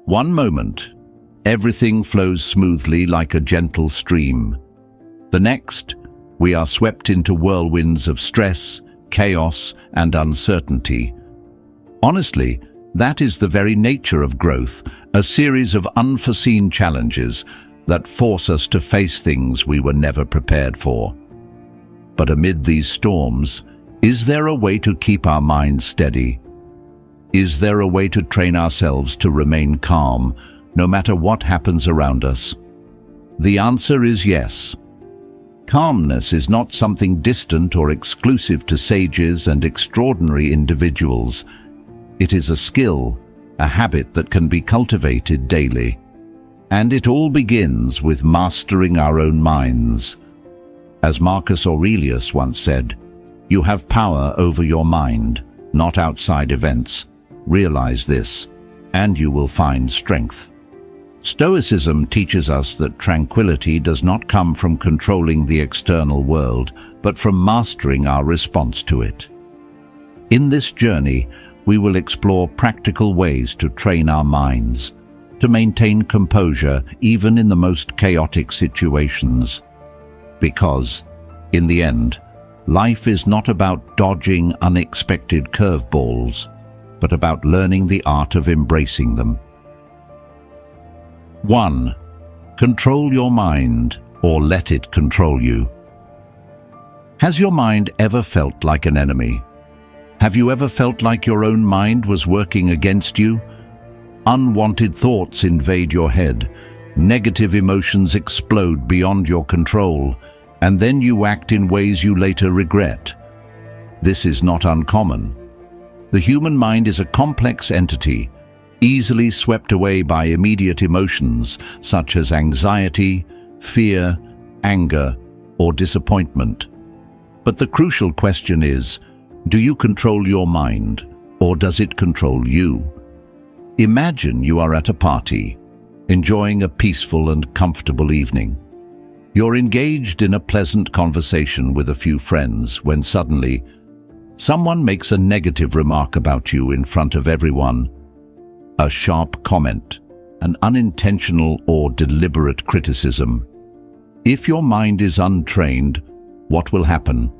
One moment, everything flows smoothly like a gentle stream. The next, we are swept into whirlwinds of stress, chaos, and uncertainty. Honestly, that is the very nature of growth, a series of unforeseen challenges that force us to face things we were never prepared for. But amid these storms, is there a way to keep our minds steady? Is there a way to train ourselves to remain calm, no matter what happens around us? The answer is yes. Calmness is not something distant or exclusive to sages and extraordinary individuals. It is a skill, a habit that can be cultivated daily. And it all begins with mastering our own minds. As Marcus Aurelius once said, "You have power over your mind, not outside events. Realize this, and you will find strength." Stoicism teaches us that tranquility does not come from controlling the external world, but from mastering our response to it. In this journey, we will explore practical ways to train our minds, to maintain composure even in the most chaotic situations. Because, in the end, life is not about dodging unexpected curveballs, but about learning the art of embracing them. 1. Control your mind, or let it control you. Has your mind ever felt like an enemy? Have you ever felt like your own mind was working against you? Unwanted thoughts invade your head, negative emotions explode beyond your control, and then you act in ways you later regret. This is not uncommon. The human mind is a complex entity, easily swept away by immediate emotions such as anxiety, fear, anger, or disappointment. But the crucial question is, do you control your mind, or does it control you? Imagine you are at a party, enjoying a peaceful and comfortable evening. You're engaged in a pleasant conversation with a few friends when suddenly, someone makes a negative remark about you in front of everyone. A sharp comment, an unintentional or deliberate criticism. If your mind is untrained, what will happen?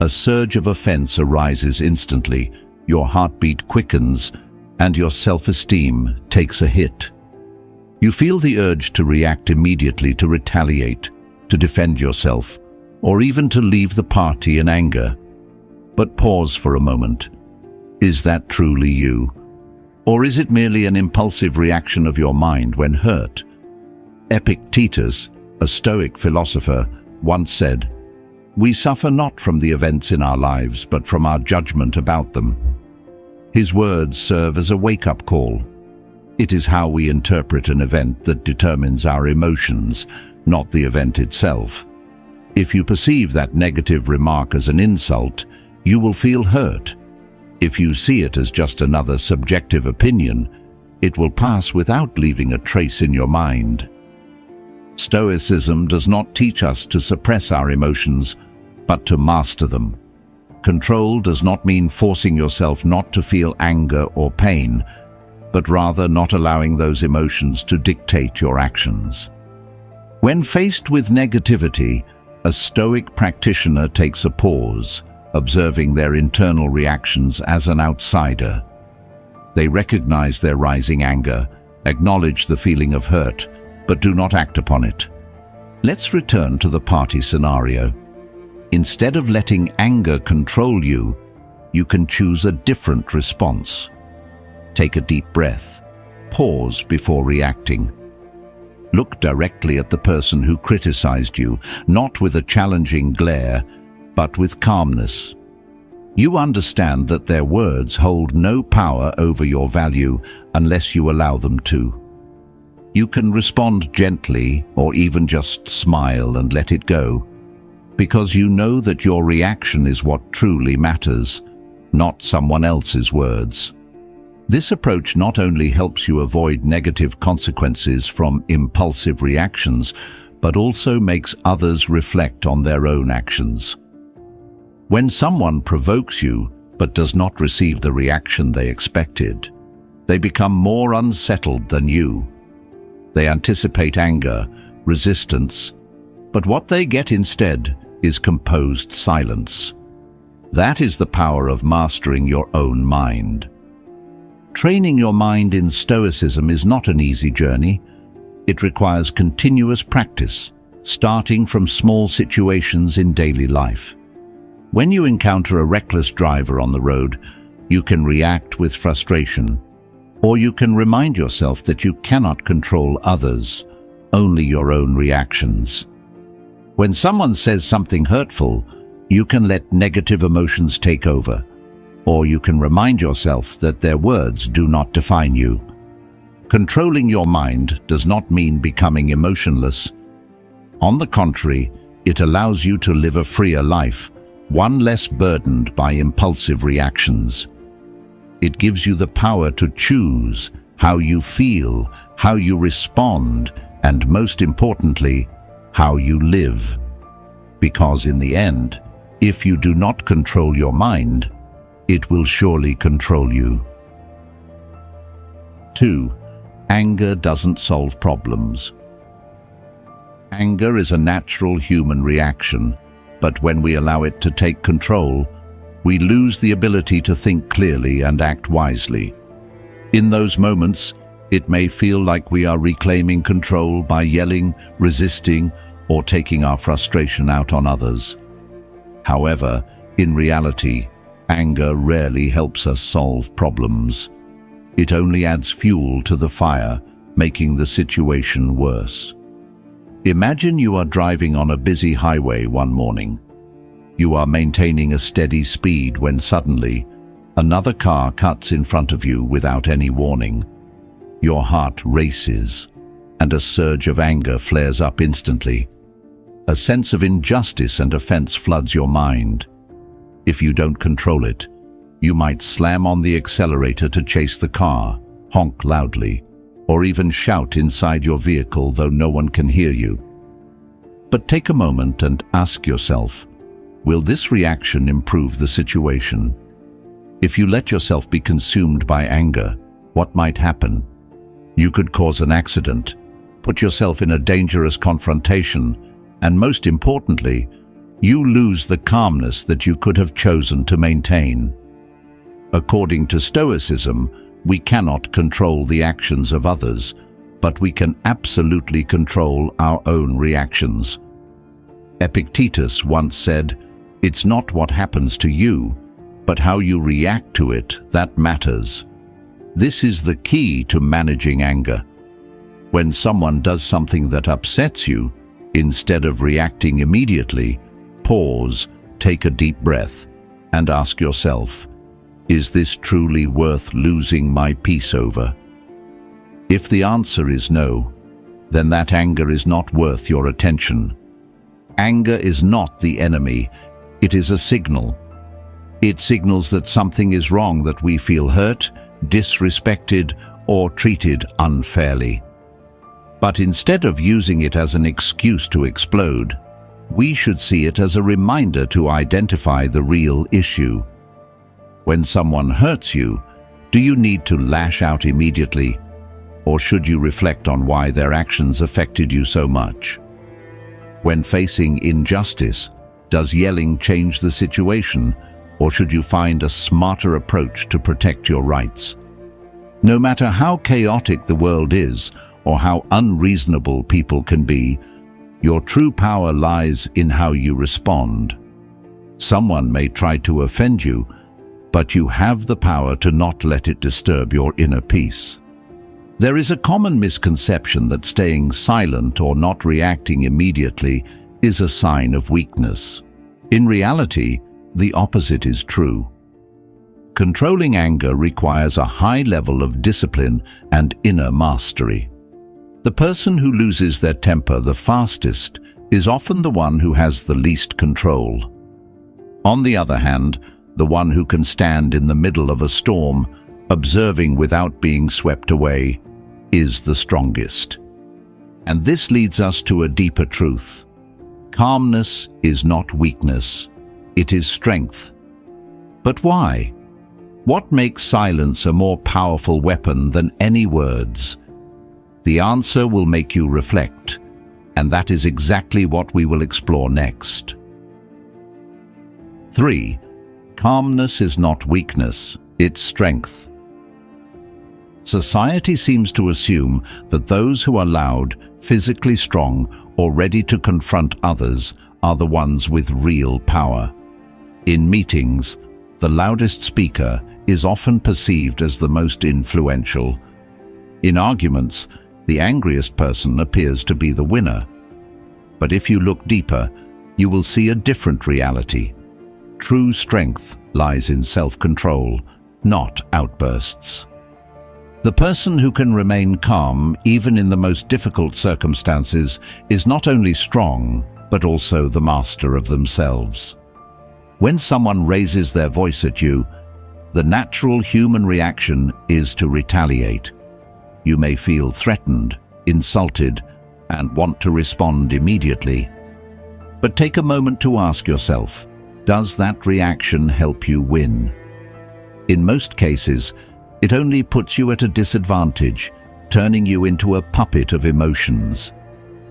A surge of offense arises instantly, your heartbeat quickens, and your self-esteem takes a hit. You feel the urge to react immediately, to retaliate, to defend yourself, or even to leave the party in anger. But pause for a moment. Is that truly you? Or is it merely an impulsive reaction of your mind when hurt? Epictetus, a Stoic philosopher, once said, "We suffer not from the events in our lives, but from our judgment about them." His words serve as a wake-up call. It is how we interpret an event that determines our emotions, not the event itself. If you perceive that negative remark as an insult, you will feel hurt. If you see it as just another subjective opinion, it will pass without leaving a trace in your mind. Stoicism does not teach us to suppress our emotions, but to master them. Control does not mean forcing yourself not to feel anger or pain, but rather not allowing those emotions to dictate your actions. When faced with negativity, a Stoic practitioner takes a pause, observing their internal reactions as an outsider. They recognize their rising anger, acknowledge the feeling of hurt, but do not act upon it. Let's return to the party scenario. Instead of letting anger control you, you can choose a different response. Take a deep breath. Pause before reacting. Look directly at the person who criticized you, not with a challenging glare, but with calmness. You understand that their words hold no power over your value unless you allow them to. You can respond gently or even just smile and let it go, because you know that your reaction is what truly matters, not someone else's words. This approach not only helps you avoid negative consequences from impulsive reactions, but also makes others reflect on their own actions. When someone provokes you but does not receive the reaction they expected, They become more unsettled than you. They anticipate anger, resistance, but what they get instead is composed silence. That is the power of mastering your own mind. Training your mind in Stoicism is not an easy journey. It requires continuous practice, starting from small situations in daily life. When you encounter a reckless driver on the road, you can react with frustration, or you can remind yourself that you cannot control others, only your own reactions. When someone says something hurtful, you can let negative emotions take over, or you can remind yourself that their words do not define you. Controlling your mind does not mean becoming emotionless. On the contrary, it allows you to live a freer life, one less burdened by impulsive reactions. It gives you the power to choose how you feel, how you respond, and most importantly, how you live. Because in the end, if you do not control your mind, it will surely control you. 2. Anger doesn't solve problems. Anger is a natural human reaction, but when we allow it to take control, we lose the ability to think clearly and act wisely. In those moments, it may feel like we are reclaiming control by yelling, resisting, or taking our frustration out on others. However, in reality, anger rarely helps us solve problems. It only adds fuel to the fire, making the situation worse. Imagine you are driving on a busy highway one morning. You are maintaining a steady speed when suddenly, another car cuts in front of you without any warning. Your heart races, and a surge of anger flares up instantly. A sense of injustice and offense floods your mind. If you don't control it, you might slam on the accelerator to chase the car, honk loudly, or even shout inside your vehicle though no one can hear you. But take a moment and ask yourself, will this reaction improve the situation? If you let yourself be consumed by anger, what might happen? You could cause an accident, put yourself in a dangerous confrontation, and most importantly, you lose the calmness that you could have chosen to maintain. According to Stoicism, we cannot control the actions of others, but we can absolutely control our own reactions. Epictetus once said, "It's not what happens to you, but how you react to it that matters." This is the key to managing anger. When someone does something that upsets you, instead of reacting immediately, pause, take a deep breath, and ask yourself, is this truly worth losing my peace over? If the answer is no, then that anger is not worth your attention. Anger is not the enemy, it is a signal. It signals that something is wrong, that we feel hurt, disrespected, or treated unfairly. But instead of using it as an excuse to explode, we should see it as a reminder to identify the real issue. When someone hurts you, do you need to lash out immediately, or should you reflect on why their actions affected you so much? When facing injustice, does yelling change the situation, or should you find a smarter approach to protect your rights? No matter how chaotic the world is, or how unreasonable people can be, your true power lies in how you respond. Someone may try to offend you, but you have the power to not let it disturb your inner peace. There is a common misconception that staying silent or not reacting immediately is a sign of weakness. In reality, the opposite is true. Controlling anger requires a high level of discipline and inner mastery. The person who loses their temper the fastest is often the one who has the least control. On the other hand, the one who can stand in the middle of a storm, observing without being swept away, is the strongest. And this leads us to a deeper truth. Calmness is not weakness, it is strength. But why? What makes silence a more powerful weapon than any words? The answer will make you reflect, and that is exactly what we will explore next. 3. Calmness is not weakness, it's strength. Society seems to assume that those who are loud, physically strong, or ready to confront others are the ones with real power. In meetings, the loudest speaker is often perceived as the most influential. In arguments, the angriest person appears to be the winner. But if you look deeper, you will see a different reality. True strength lies in self-control, not outbursts. The person who can remain calm even in the most difficult circumstances is not only strong, but also the master of themselves. When someone raises their voice at you, the natural human reaction is to retaliate. You may feel threatened, insulted, and want to respond immediately. But take a moment to ask yourself, does that reaction help you win? In most cases, it only puts you at a disadvantage, turning you into a puppet of emotions.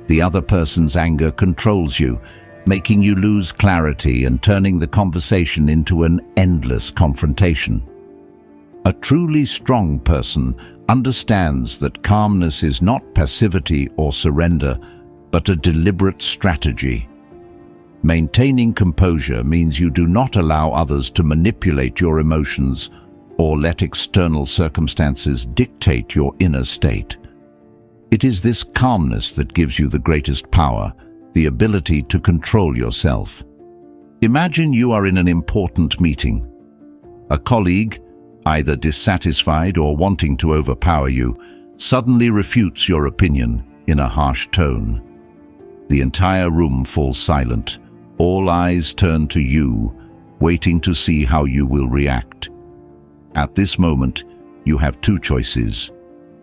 The other person's anger controls you, making you lose clarity and turning the conversation into an endless confrontation. A truly strong person understands that calmness is not passivity or surrender, but a deliberate strategy. Maintaining composure means you do not allow others to manipulate your emotions or let external circumstances dictate your inner state. It is this calmness that gives you the greatest power, the ability to control yourself. Imagine you are in an important meeting. A colleague, either dissatisfied or wanting to overpower you, suddenly refutes your opinion in a harsh tone. The entire room falls silent. All eyes turn to you, waiting to see how you will react. At this moment, you have two choices.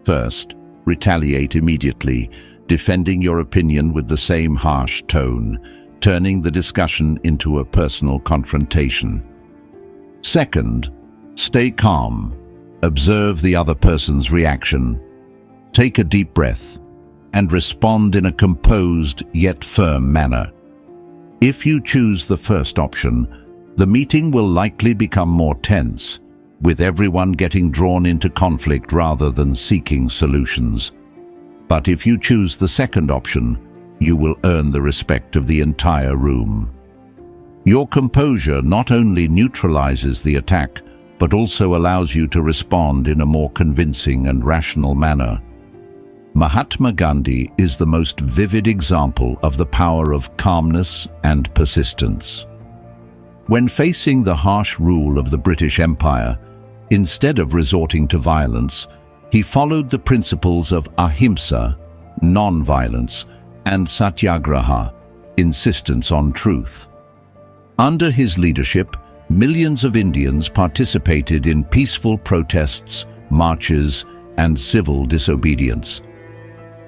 First, retaliate immediately, defending your opinion with the same harsh tone, turning the discussion into a personal confrontation. Second, stay calm. Observe the other person's reaction. Take a deep breath and respond in a composed yet firm manner. If you choose the first option, the meeting will likely become more tense, with everyone getting drawn into conflict rather than seeking solutions. But if you choose the second option, you will earn the respect of the entire room. Your composure not only neutralizes the attack, but also allows you to respond in a more convincing and rational manner. Mahatma Gandhi is the most vivid example of the power of calmness and persistence. When facing the harsh rule of the British Empire, instead of resorting to violence, he followed the principles of ahimsa, non-violence, and satyagraha, insistence on truth. Under his leadership, millions of Indians participated in peaceful protests, marches, and civil disobedience.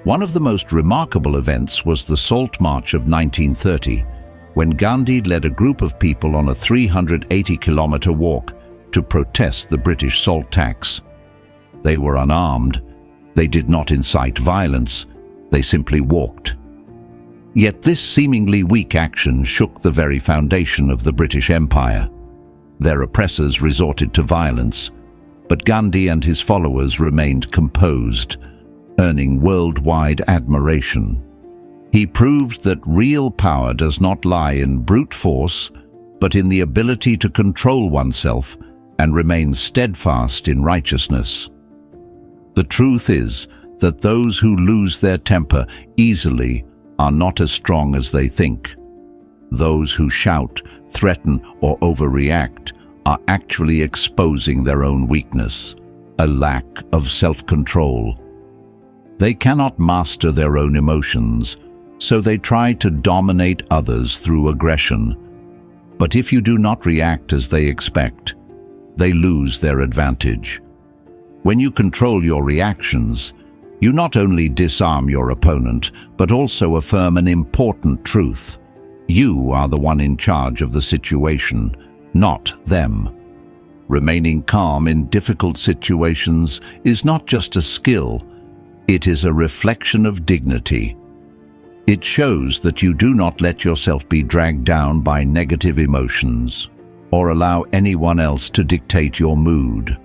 One of the most remarkable events was the Salt March of 1930, when Gandhi led a group of people on a 380-kilometer walk to protest the British salt tax. They were unarmed. They did not incite violence. They simply walked. Yet this seemingly weak action shook the very foundation of the British Empire. Their oppressors resorted to violence, but Gandhi and his followers remained composed, earning worldwide admiration. He proved that real power does not lie in brute force, but in the ability to control oneself and remain steadfast in righteousness. The truth is that those who lose their temper easily are not as strong as they think. Those who shout, threaten, or overreact are actually exposing their own weakness, a lack of self-control. They cannot master their own emotions, so they try to dominate others through aggression. But if you do not react as they expect, they lose their advantage. When you control your reactions, you not only disarm your opponent, but also affirm an important truth. You are the one in charge of the situation, not them. Remaining calm in difficult situations is not just a skill, it is a reflection of dignity. It shows that you do not let yourself be dragged down by negative emotions or allow anyone else to dictate your mood.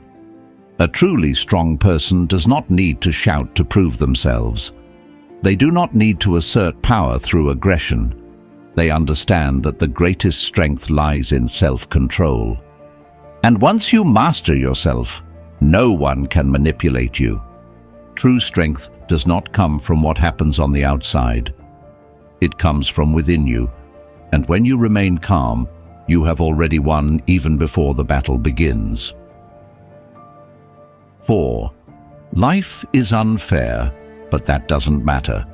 A truly strong person does not need to shout to prove themselves. They do not need to assert power through aggression. They understand that the greatest strength lies in self-control. And once you master yourself, no one can manipulate you. True strength does not come from what happens on the outside. It comes from within you, and when you remain calm, you have already won even before the battle begins. 4. Life is unfair, but that doesn't matter.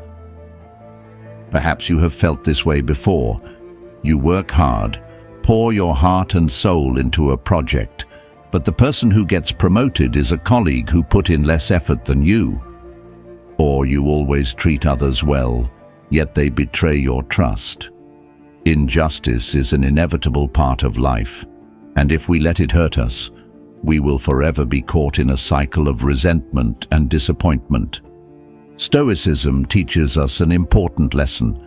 Perhaps you have felt this way before. You work hard, pour your heart and soul into a project, but the person who gets promoted is a colleague who put in less effort than you. Or you always treat others well, yet they betray your trust. Injustice is an inevitable part of life, and if we let it hurt us, we will forever be caught in a cycle of resentment and disappointment. Stoicism teaches us an important lesson.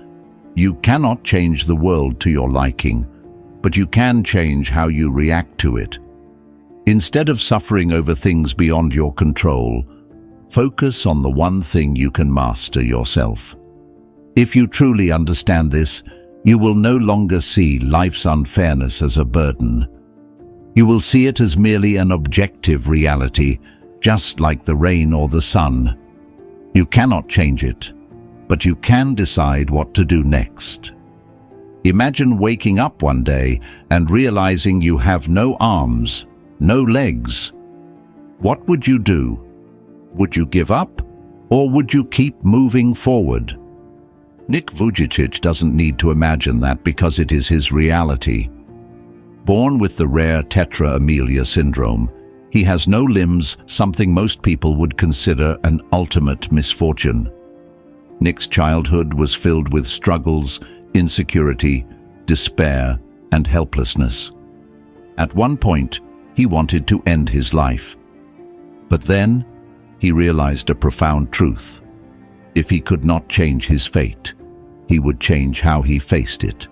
You cannot change the world to your liking, but you can change how you react to it. Instead of suffering over things beyond your control, focus on the one thing you can master yourself. If you truly understand this, you will no longer see life's unfairness as a burden. You will see it as merely an objective reality, just like the rain or the sun. You cannot change it, but you can decide what to do next. Imagine waking up one day and realizing you have no arms, no legs. What would you do? Would you give up, or would you keep moving forward? Nick Vujicic doesn't need to imagine that because it is his reality. Born with the rare tetra amelia syndrome, he has no limbs, something most people would consider an ultimate misfortune. Nick's childhood was filled with struggles, insecurity, despair, and helplessness. At one point, he wanted to end his life. But then, he realized a profound truth. If he could not change his fate, he would change how he faced it.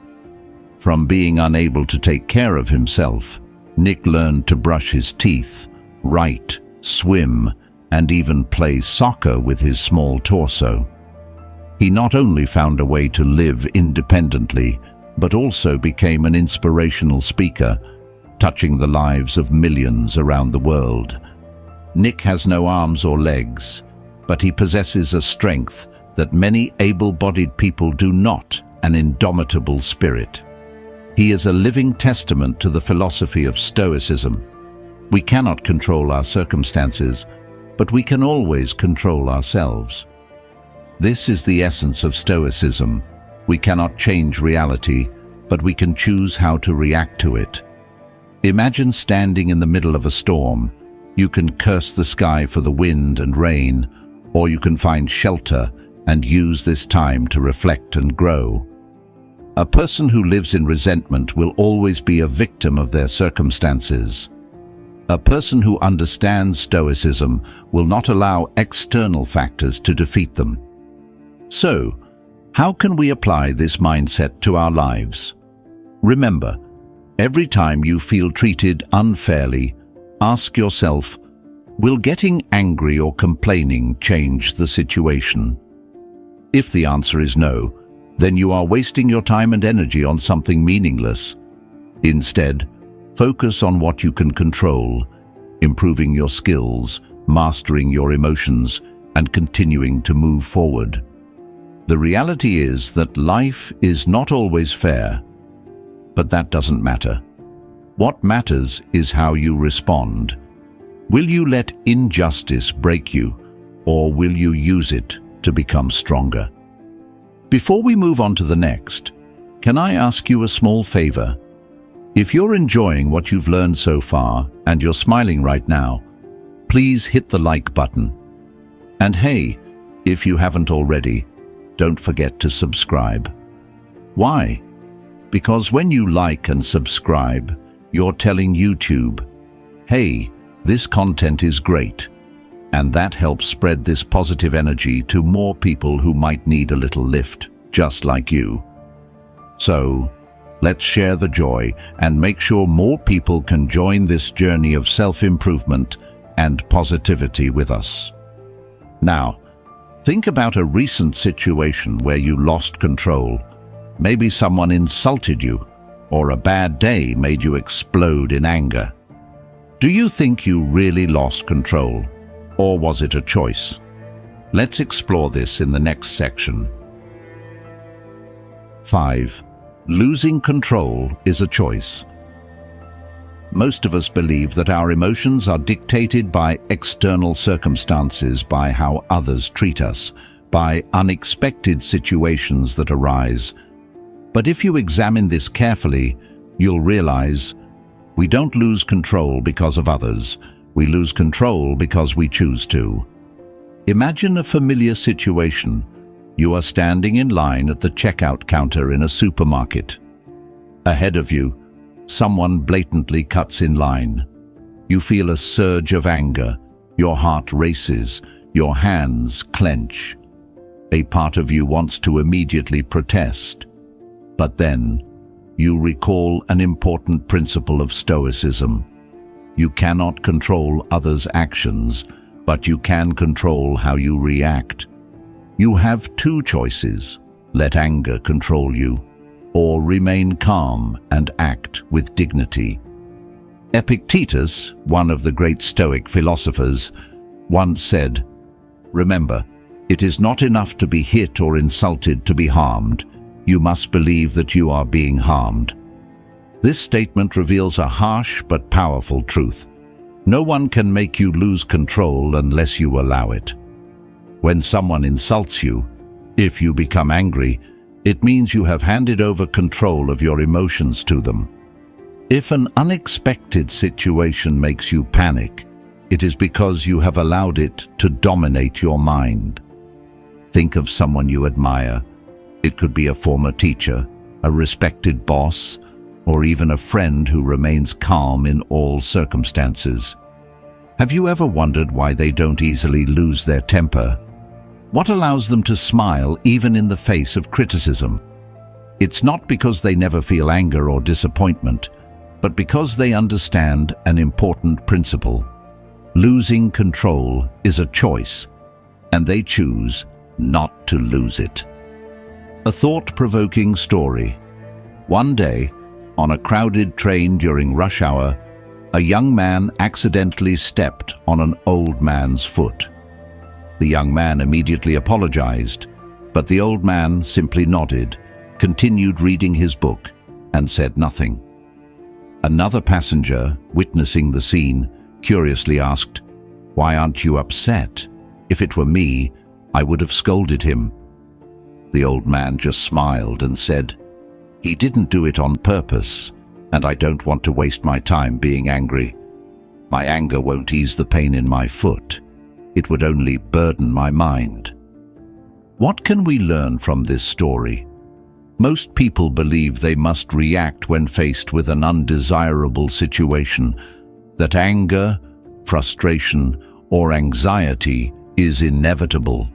From being unable to take care of himself, Nick learned to brush his teeth, write, swim, and even play soccer with his small torso. He not only found a way to live independently, but also became an inspirational speaker, touching the lives of millions around the world. Nick has no arms or legs, but he possesses a strength that many able-bodied people do not, an indomitable spirit. He is a living testament to the philosophy of Stoicism. We cannot control our circumstances, but we can always control ourselves. This is the essence of Stoicism. We cannot change reality, but we can choose how to react to it. Imagine standing in the middle of a storm. You can curse the sky for the wind and rain, or you can find shelter and use this time to reflect and grow. A person who lives in resentment will always be a victim of their circumstances. A person who understands Stoicism will not allow external factors to defeat them. So, how can we apply this mindset to our lives? Remember, every time you feel treated unfairly, ask yourself, will getting angry or complaining change the situation? If the answer is no, then you are wasting your time and energy on something meaningless. Instead, focus on what you can control, improving your skills, mastering your emotions, and continuing to move forward. The reality is that life is not always fair, but that doesn't matter. What matters is how you respond. Will you let injustice break you, or will you use it to become stronger? Before we move on to the next, can I ask you a small favor? If you're enjoying what you've learned so far and you're smiling right now, please hit the like button. And hey, if you haven't already, don't forget to subscribe. Why? Because when you like and subscribe, you're telling YouTube, "Hey, this content is great," and that helps spread this positive energy to more people who might need a little lift, just like you. So, let's share the joy and make sure more people can join this journey of self-improvement and positivity with us. Now, think about a recent situation where you lost control. Maybe someone insulted you, or a bad day made you explode in anger. Do you think you really lost control, or was it a choice? Let's explore this in the next section. 5. Losing control is a choice. Most of us believe that our emotions are dictated by external circumstances, by how others treat us, by unexpected situations that arise. But if you examine this carefully, you'll realize we don't lose control because of others. We lose control because we choose to. Imagine a familiar situation. You are standing in line at the checkout counter in a supermarket. Ahead of you, someone blatantly cuts in line. You feel a surge of anger. Your heart races. Your hands clench. A part of you wants to immediately protest. But then, you recall an important principle of Stoicism. You cannot control others' actions, but you can control how you react. You have two choices: let anger control you, or remain calm and act with dignity. Epictetus, one of the great Stoic philosophers, once said, "Remember, it is not enough to be hit or insulted to be harmed. You must believe that you are being harmed." This statement reveals a harsh but powerful truth. No one can make you lose control unless you allow it. When someone insults you, if you become angry, it means you have handed over control of your emotions to them. If an unexpected situation makes you panic, it is because you have allowed it to dominate your mind. Think of someone you admire. It could be a former teacher, a respected boss, or even a friend who remains calm in all circumstances. Have you ever wondered why they don't easily lose their temper? What allows them to smile even in the face of criticism? It's not because they never feel anger or disappointment, but because they understand an important principle. Losing control is a choice, and they choose not to lose it. A thought-provoking story. One day, on a crowded train during rush hour, a young man accidentally stepped on an old man's foot. The young man immediately apologized, but the old man simply nodded, continued reading his book, and said nothing. Another passenger, witnessing the scene, curiously asked, "Why aren't you upset? If it were me, I would have scolded him." The old man just smiled and said, "He didn't do it on purpose, and I don't want to waste my time being angry. My anger won't ease the pain in my foot. It would only burden my mind." What can we learn from this story? Most people believe they must react when faced with an undesirable situation, that anger, frustration, or anxiety is inevitable.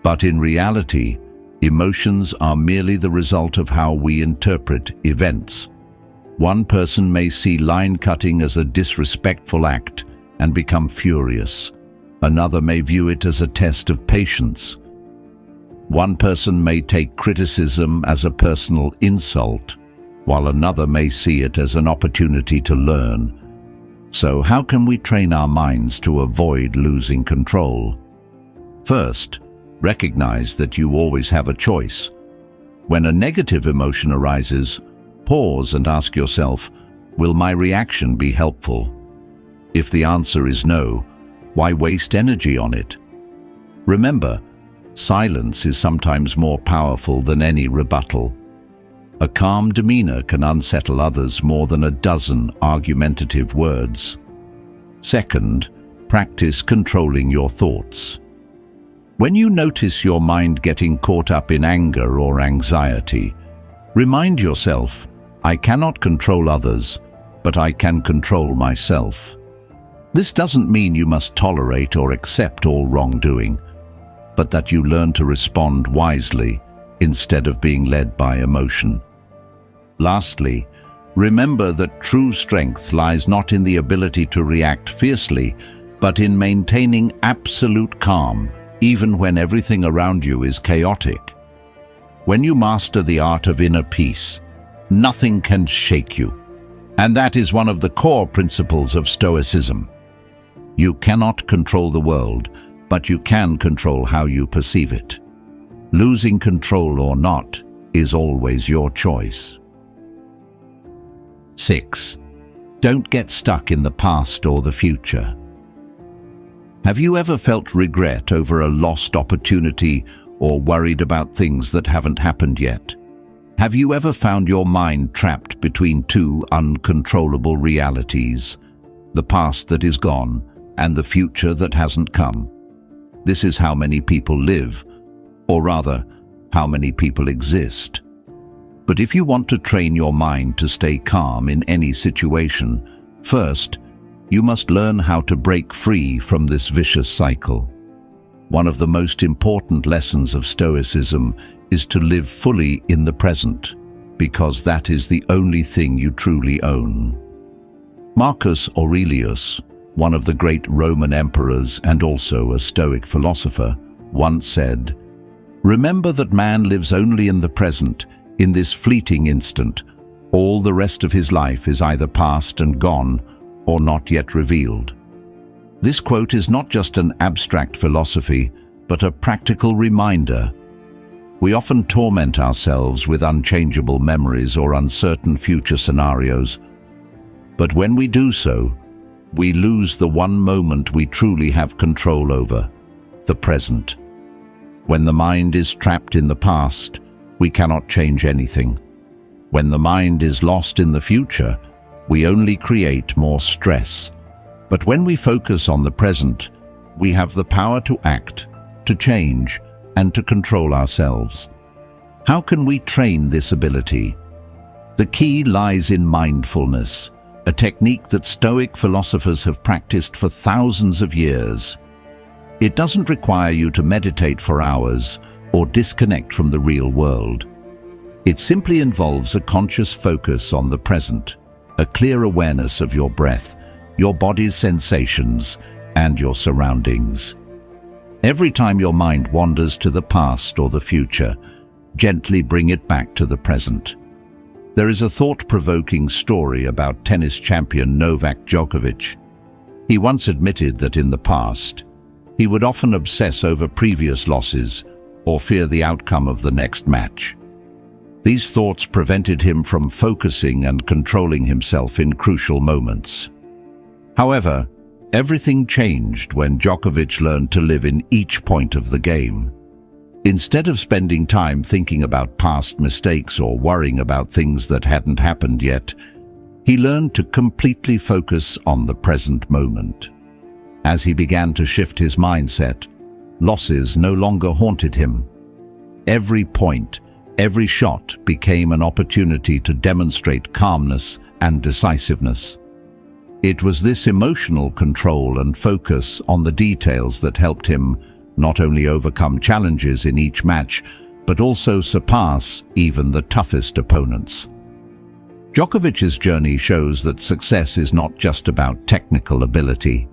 But in reality, emotions are merely the result of how we interpret events. One person may see line cutting as a disrespectful act and become furious. Another may view it as a test of patience. One person may take criticism as a personal insult, while another may see it as an opportunity to learn. So how can we train our minds to avoid losing control? First, recognize that you always have a choice. When a negative emotion arises, pause and ask yourself, will my reaction be helpful? If the answer is no, why waste energy on it? Remember, silence is sometimes more powerful than any rebuttal. A calm demeanor can unsettle others more than a dozen argumentative words. Second, practice controlling your thoughts. When you notice your mind getting caught up in anger or anxiety, remind yourself, I cannot control others, but I can control myself. This doesn't mean you must tolerate or accept all wrongdoing, but that you learn to respond wisely instead of being led by emotion. Lastly, remember that true strength lies not in the ability to react fiercely, but in maintaining absolute calm, even when everything around you is chaotic. When you master the art of inner peace, nothing can shake you. And that is one of the core principles of Stoicism. You cannot control the world, but you can control how you perceive it. Losing control or not is always your choice. 6. Don't get stuck in the past or the future. Have you ever felt regret over a lost opportunity or worried about things that haven't happened yet? Have you ever found your mind trapped between two uncontrollable realities, the past that is gone and the future that hasn't come? This is how many people live, or rather, how many people exist. But if you want to train your mind to stay calm in any situation, first, you must learn how to break free from this vicious cycle. One of the most important lessons of Stoicism is to live fully in the present, because that is the only thing you truly own. Marcus Aurelius, one of the great Roman emperors and also a Stoic philosopher, once said, "Remember that man lives only in the present, in this fleeting instant. All the rest of his life is either past and gone, or not yet revealed." This quote is not just an abstract philosophy, but a practical reminder. We often torment ourselves with unchangeable memories or uncertain future scenarios. But when we do so, we lose the one moment we truly have control over, the present. When the mind is trapped in the past, we cannot change anything. When the mind is lost in the future, we only create more stress. But when we focus on the present, we have the power to act, to change, and to control ourselves. How can we train this ability? The key lies in mindfulness, a technique that Stoic philosophers have practiced for thousands of years. It doesn't require you to meditate for hours or disconnect from the real world. It simply involves a conscious focus on the present, a clear awareness of your breath, your body's sensations, and your surroundings. Every time your mind wanders to the past or the future, gently bring it back to the present. There is a thought-provoking story about tennis champion Novak Djokovic. He once admitted that in the past, he would often obsess over previous losses or fear the outcome of the next match. These thoughts prevented him from focusing and controlling himself in crucial moments. However, everything changed when Djokovic learned to live in each point of the game. Instead of spending time thinking about past mistakes or worrying about things that hadn't happened yet, he learned to completely focus on the present moment. As he began to shift his mindset, losses no longer haunted him. Every point, every shot became an opportunity to demonstrate calmness and decisiveness. It was this emotional control and focus on the details that helped him not only overcome challenges in each match, but also surpass even the toughest opponents. Djokovic's journey shows that success is not just about technical ability,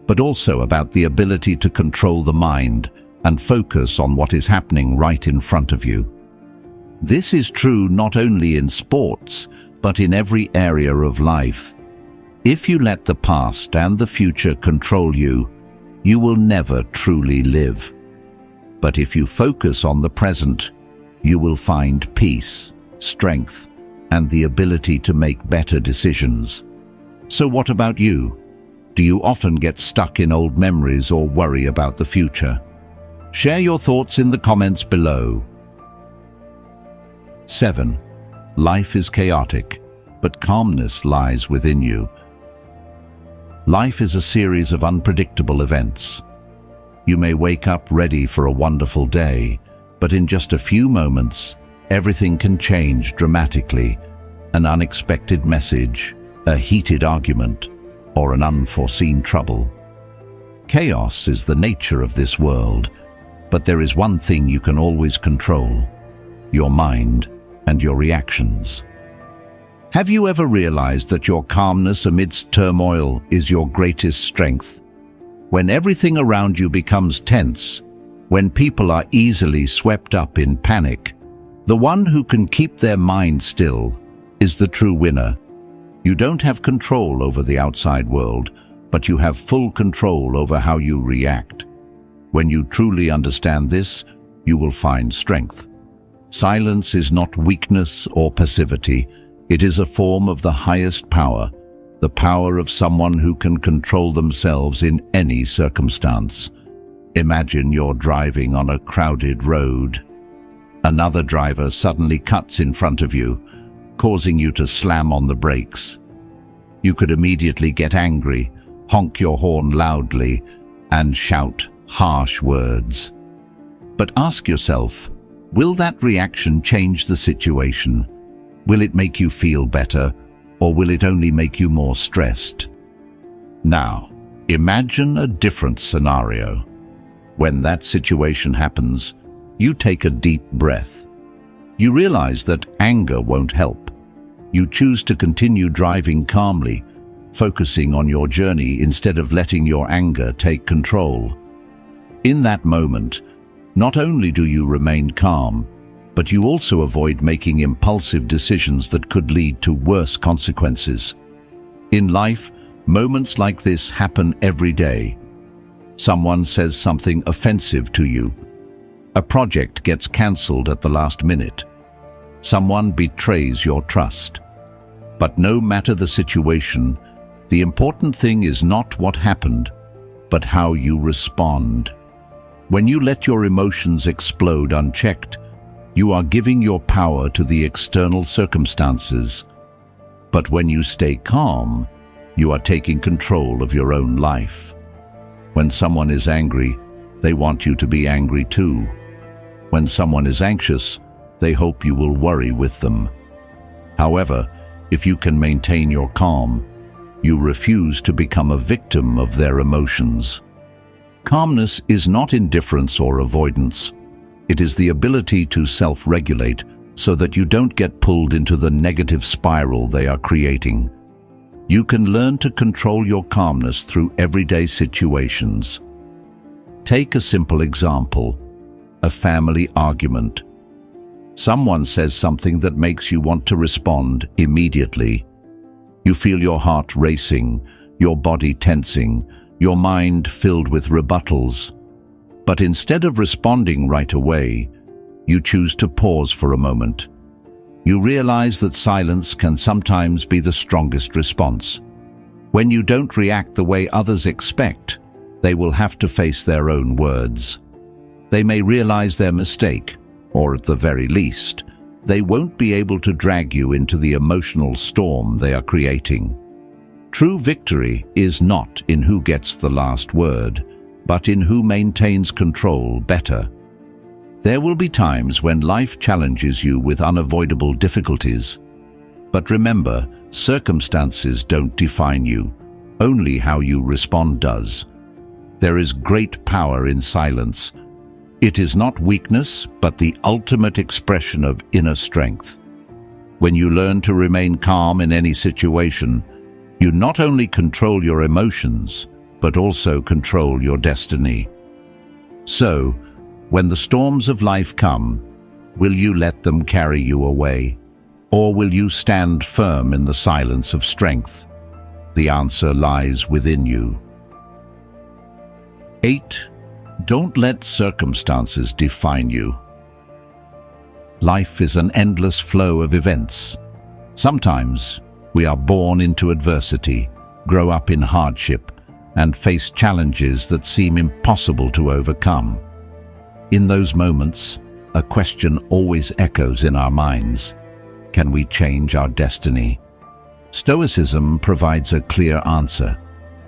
but also about the ability to control the mind and focus on what is happening right in front of you. This is true not only in sports, but in every area of life. If you let the past and the future control you, you will never truly live. But if you focus on the present, you will find peace, strength, and the ability to make better decisions. So what about you? Do you often get stuck in old memories or worry about the future? Share your thoughts in the comments below. 7. Life is chaotic, but calmness lies within you. Life is a series of unpredictable events. You may wake up ready for a wonderful day, but in just a few moments, everything can change dramatically. An unexpected message, a heated argument, or an unforeseen trouble. Chaos is the nature of this world, but there is one thing you can always control: your mind and your reactions. Have you ever realized that your calmness amidst turmoil is your greatest strength? When everything around you becomes tense, when people are easily swept up in panic, the one who can keep their mind still is the true winner. You don't have control over the outside world, but you have full control over how you react. When you truly understand this, you will find strength. Silence is not weakness or passivity. It is a form of the highest power, the power of someone who can control themselves in any circumstance. Imagine you're driving on a crowded road. Another driver suddenly cuts in front of you, causing you to slam on the brakes. You could immediately get angry, honk your horn loudly, and shout harsh words. But ask yourself, will that reaction change the situation? Will it make you feel better, or will it only make you more stressed? Now, imagine a different scenario. When that situation happens, you take a deep breath. You realize that anger won't help. You choose to continue driving calmly, focusing on your journey instead of letting your anger take control. In that moment, not only do you remain calm, but you also avoid making impulsive decisions that could lead to worse consequences. In life, moments like this happen every day. Someone says something offensive to you. A project gets cancelled at the last minute. Someone betrays your trust. But no matter the situation, the important thing is not what happened, but how you respond. When you let your emotions explode unchecked, you are giving your power to the external circumstances. But when you stay calm, you are taking control of your own life. When someone is angry, they want you to be angry too. When someone is anxious, they hope you will worry with them. However, if you can maintain your calm, you refuse to become a victim of their emotions. Calmness is not indifference or avoidance. It is the ability to self-regulate so that you don't get pulled into the negative spiral they are creating. You can learn to control your calmness through everyday situations. Take a simple example: a family argument. Someone says something that makes you want to respond immediately. You feel your heart racing, your body tensing, your mind filled with rebuttals. But instead of responding right away, you choose to pause for a moment. You realize that silence can sometimes be the strongest response. When you don't react the way others expect, they will have to face their own words. They may realize their mistake, or at the very least, they won't be able to drag you into the emotional storm they are creating. True victory is not in who gets the last word, but in who maintains control better. There will be times when life challenges you with unavoidable difficulties. But remember, circumstances don't define you. Only how you respond does. There is great power in silence. It is not weakness, but the ultimate expression of inner strength. When you learn to remain calm in any situation, you not only control your emotions, but also control your destiny. So, when the storms of life come, will you let them carry you away? Or will you stand firm in the silence of strength? The answer lies within you. 8. Don't let circumstances define you. Life is an endless flow of events. Sometimes we are born into adversity, grow up in hardship, and face challenges that seem impossible to overcome. In those moments, a question always echoes in our minds: can we change our destiny? Stoicism provides a clear answer.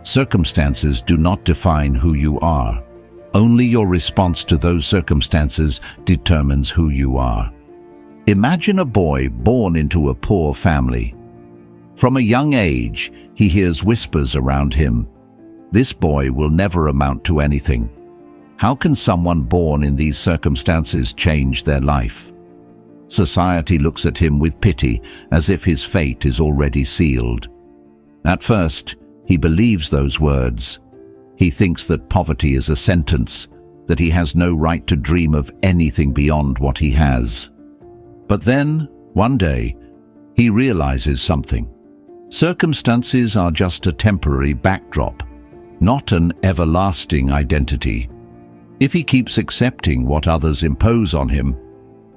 Circumstances do not define who you are. Only your response to those circumstances determines who you are. Imagine a boy born into a poor family. From a young age, he hears whispers around him. This boy will never amount to anything. How can someone born in these circumstances change their life? Society looks at him with pity, as if his fate is already sealed. At first, he believes those words. He thinks that poverty is a sentence, that he has no right to dream of anything beyond what he has. But then, one day, he realizes something. Circumstances are just a temporary backdrop, not an everlasting identity. If he keeps accepting what others impose on him,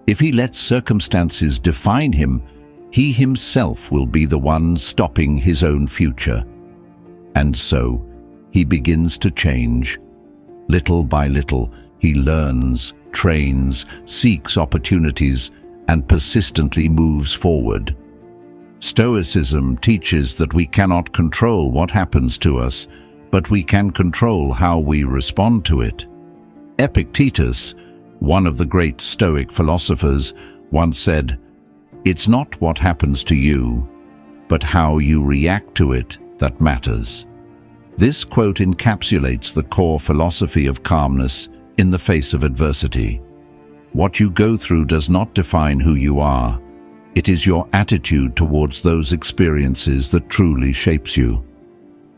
if he lets circumstances define him, he himself will be the one stopping his own future. And so, he begins to change. Little by little, he learns, trains, seeks opportunities, and persistently moves forward. Stoicism teaches that we cannot control what happens to us, but we can control how we respond to it. Epictetus, one of the great Stoic philosophers, once said, "It's not what happens to you, but how you react to it that matters." This quote encapsulates the core philosophy of calmness in the face of adversity. What you go through does not define who you are. It is your attitude towards those experiences that truly shapes you.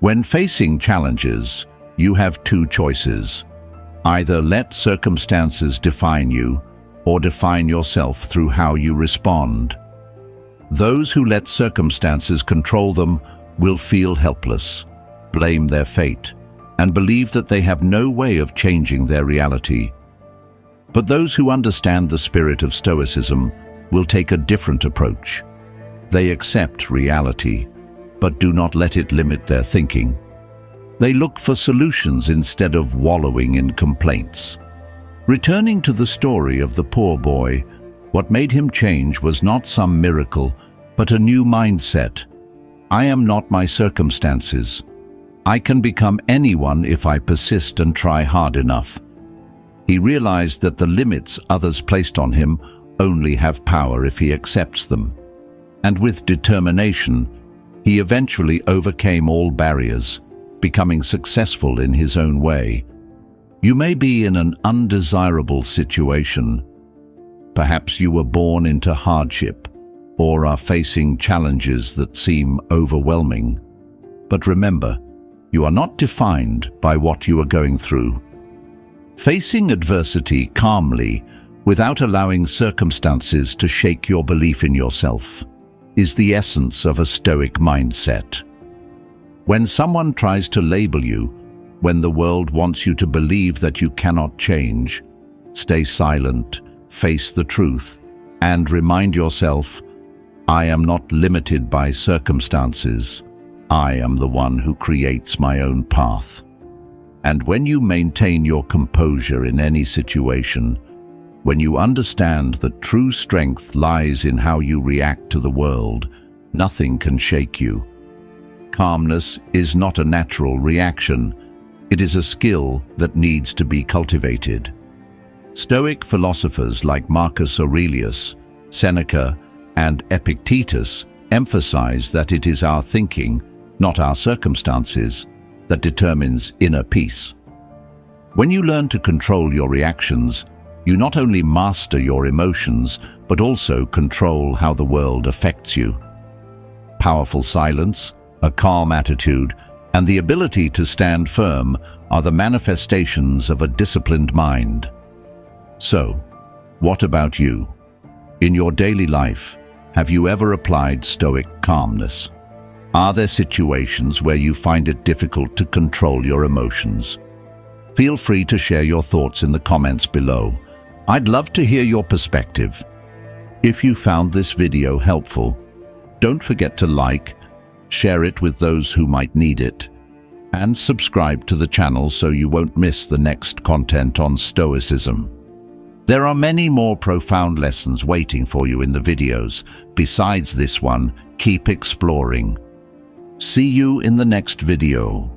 When facing challenges, you have two choices. Either let circumstances define you, or define yourself through how you respond. Those who let circumstances control them will feel helpless, blame their fate, and believe that they have no way of changing their reality. But those who understand the spirit of Stoicism will take a different approach. They accept reality, but do not let it limit their thinking. They look for solutions instead of wallowing in complaints. Returning to the story of the poor boy, what made him change was not some miracle, but a new mindset. I am not my circumstances. I can become anyone if I persist and try hard enough. He realized that the limits others placed on him only have power if he accepts them. And with determination, he eventually overcame all barriers, becoming successful in his own way. You may be in an undesirable situation. Perhaps you were born into hardship, or are facing challenges that seem overwhelming. But remember, you are not defined by what you are going through. Facing adversity calmly, without allowing circumstances to shake your belief in yourself, is the essence of a Stoic mindset. When someone tries to label you, when the world wants you to believe that you cannot change, stay silent, face the truth, and remind yourself, I am not limited by circumstances. I am the one who creates my own path. And when you maintain your composure in any situation, when you understand that true strength lies in how you react to the world, nothing can shake you. Calmness is not a natural reaction. It is a skill that needs to be cultivated. Stoic philosophers like Marcus Aurelius, Seneca, and Epictetus emphasize that it is our thinking, not our circumstances, that determines inner peace. When you learn to control your reactions, you not only master your emotions, but also control how the world affects you. Powerful silence, a calm attitude, and the ability to stand firm are the manifestations of a disciplined mind. So, what about you? In your daily life, have you ever applied Stoic calmness? Are there situations where you find it difficult to control your emotions? Feel free to share your thoughts in the comments below. I'd love to hear your perspective. If you found this video helpful, don't forget to like, share it with those who might need it, and subscribe to the channel so you won't miss the next content on Stoicism. There are many more profound lessons waiting for you in the videos. Besides this one, keep exploring. See you in the next video.